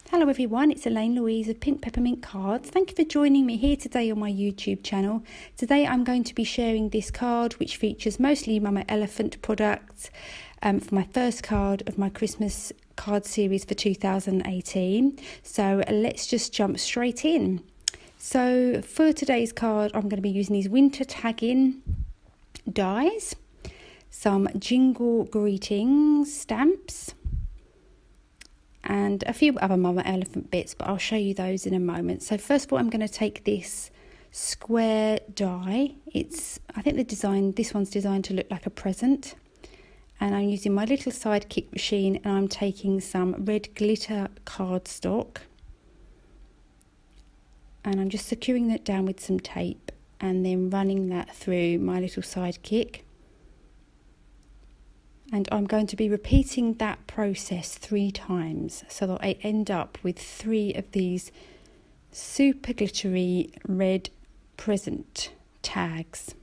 Hello everyone, it's Elaine Louise of Pink Peppermint Cards. Thank you for joining me here today on my YouTube channel. Today I'm going to be sharing this card which features mostly Mama Elephant products for my first card of my Christmas card series for 2018. So let's just jump straight in. So for today's card I'm going to be using these winter tagging dies, some Jingle greetings stamps, and a few other Mama Elephant bits, but I'll show you those in a moment. So first of all, I'm going to take this square die. I think this one's designed to look like a present. And I'm using my little sidekick machine, and I'm taking some red glitter cardstock. And I'm just securing that down with some tape and then running that through my little sidekick. And I'm going to be repeating that process 3 times so that I end up with 3 of these super glittery red present tags.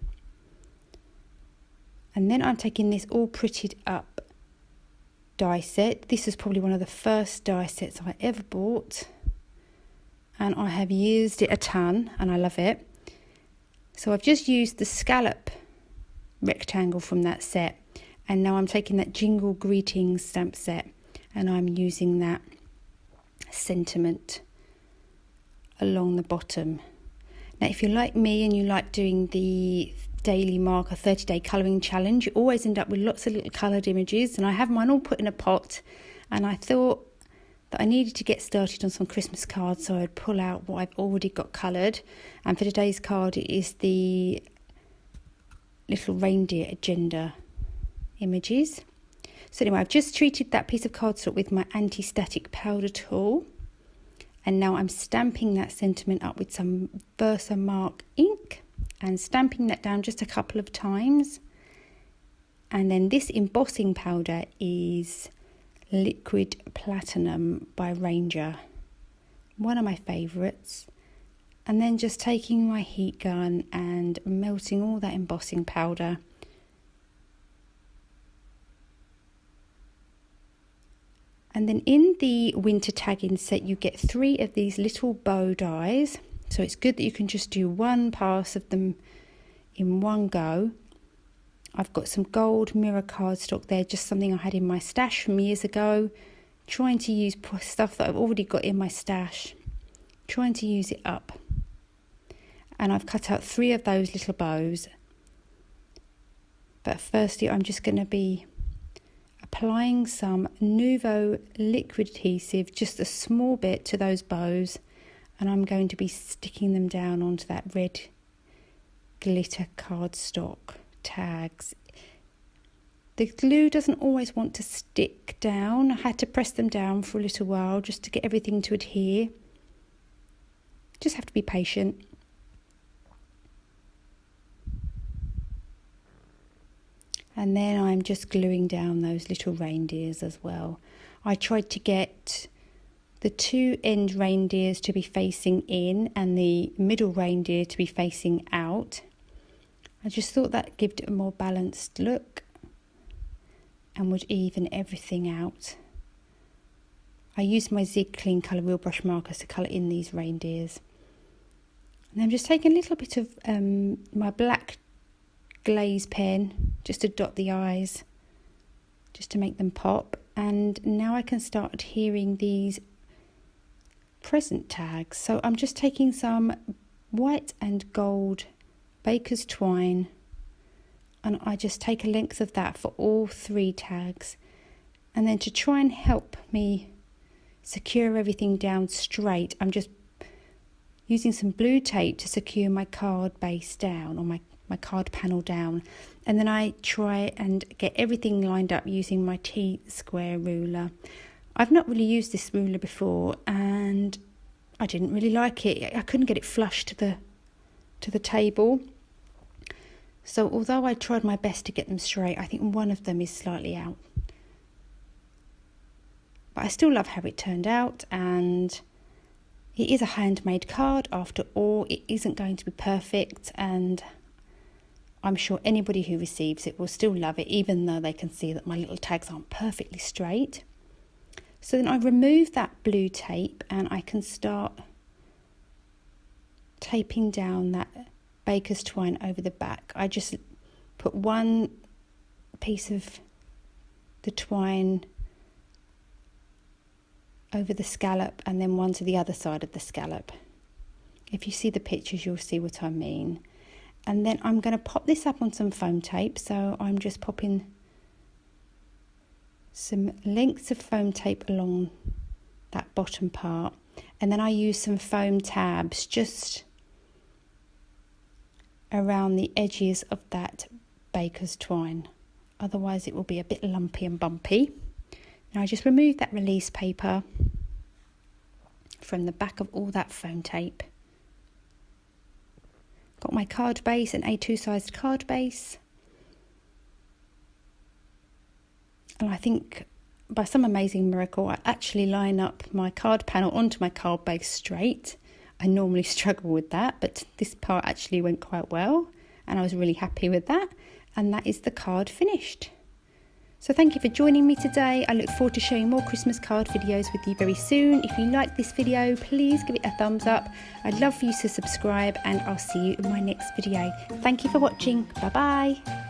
And then I'm taking this all prettied up die set. This is probably one of the first die sets I ever bought, and I have used it a ton and I love it. So I've just used the scallop rectangle from that set. And now I'm taking that Jingle greetings stamp set and I'm using that sentiment along the bottom. Now if you're like me and you like doing the daily marker 30-day colouring challenge, you always end up with lots of little coloured images, and I have mine all put in a pot, and I thought that I needed to get started on some Christmas cards, so I'd pull out what I've already got coloured. And for today's card it is the little reindeer agenda images. So anyway, I've just treated that piece of cardstock with my anti-static powder tool, and now I'm stamping that sentiment up with some Versamark ink and stamping that down just a couple of times. And then this embossing powder is Liquid Platinum by Reindeer, one of my favourites. And then just taking my heat gun and melting all that embossing powder. And then in the winter tagging set you get 3 of these little bow dies, so it's good that you can just do one pass of them in one go. I've got some gold mirror cardstock there, just something I had in my stash from years ago, trying to use stuff that I've already got in my stash, trying to use it up. And I've cut out 3 of those little bows, but firstly I'm just going to be applying some Nuvo liquid adhesive, just a small bit to those bows, and I'm going to be sticking them down onto that red glitter cardstock tags. The glue doesn't always want to stick down. I had to press them down for a little while just to get everything to adhere. Just have to be patient. And then I'm just gluing down those little reindeers as well. I tried to get the 2 end reindeers to be facing in and the middle reindeer to be facing out. I just thought that gave it a more balanced look and would even everything out. I used my Zig Clean Colour Wheel Brush markers to colour in these reindeers. And I'm just taking a little bit of my black Glaze pen just to dot the eyes, just to make them pop. And now I can start adhering these present tags. So I'm just taking some white and gold baker's twine, and I just take a length of that for all 3 tags. And then to try and help me secure everything down straight, I'm just using some blue tape to secure my card base down, or my card panel down. And then I try and get everything lined up using my T-square ruler. I've not really used this ruler before and I didn't really like it. I couldn't get it flush to the table. So although I tried my best to get them straight, I think one of them is slightly out. But I still love how it turned out, and it is a handmade card after all. It isn't going to be perfect, and I'm sure anybody who receives it will still love it, even though they can see that my little tags aren't perfectly straight. So then I remove that blue tape and I can start taping down that baker's twine over the back. I just put one piece of the twine over the scallop and then one to the other side of the scallop. If you see the pictures, you'll see what I mean. And then I'm going to pop this up on some foam tape. So I'm just popping some lengths of foam tape along that bottom part. And then I use some foam tabs just around the edges of that baker's twine. Otherwise it will be a bit lumpy and bumpy. Now I just remove that release paper from the back of all that foam tape. Got my card base, an A2 sized card base. And I think by some amazing miracle I actually line up my card panel onto my card base straight. I normally struggle with that, but this part actually went quite well and I was really happy with that. And that is the card finished. So thank you for joining me today. I look forward to sharing more Christmas card videos with you very soon. If you like this video, please give it a thumbs up. I'd love for you to subscribe and I'll see you in my next video. Thank you for watching. Bye bye.